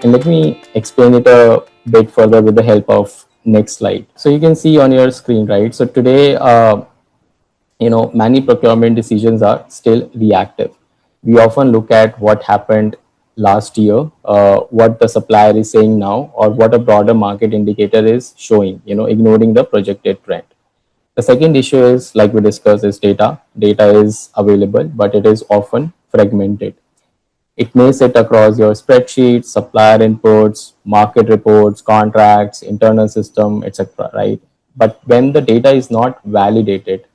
And let me explain it a bit further with the help of next slide. So you can see on your screen, right? So today, many procurement decisions are still reactive. We often look at what happened last year, what the supplier is saying now, or what a broader market indicator is showing, ignoring the projected trend. The second issue is, like we discussed, is data. Data is available, but it is often fragmented. It may sit across your spreadsheets, supplier inputs, market reports, contracts, internal system, etc. Right? But when the data is not validated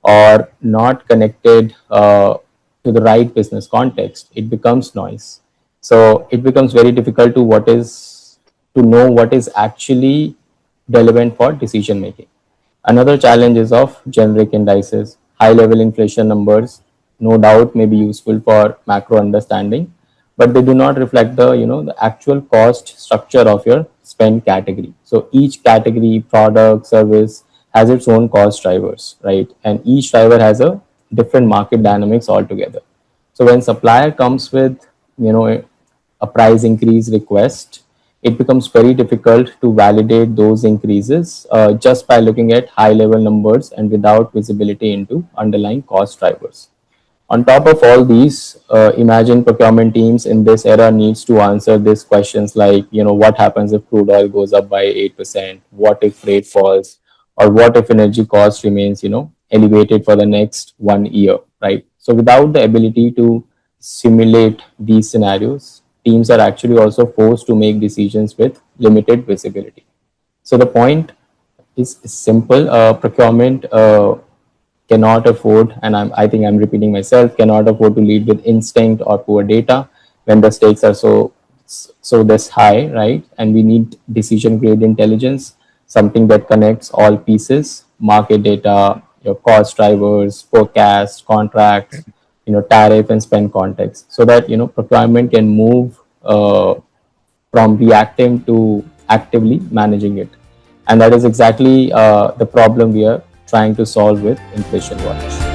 or not connected to the right business context, it becomes noise. So it becomes very difficult to know what is actually relevant for decision making. Another challenge is of generic indices. High level inflation numbers, no doubt, may be useful for macro understanding, but they do not reflect the actual cost structure of your spend category. So each category, product, service has its own cost drivers, right? And each driver has a different market dynamics altogether. So when supplier comes with you know a price increase request, it becomes very difficult to validate those increases just by looking at high level numbers and without visibility into underlying cost drivers. On top of all these, imagine procurement teams in this era needs to answer these questions like, what happens if crude oil goes up by 8%? What if freight falls? Or what if energy cost remains, elevated for the next 1 year, right? So without the ability to simulate these scenarios, teams are actually also forced to make decisions with limited visibility. So the point is simple. Procurement cannot afford, and I think I'm repeating myself, cannot afford to lead with instinct or poor data when the stakes are so this high, right? And we need decision grade intelligence, something that connects all pieces: market data, your cost drivers, forecast, contracts, tariff and spend context, so that procurement can move from reacting to actively managing it. And that is exactly the problem we are trying to solve with Inflation Watch.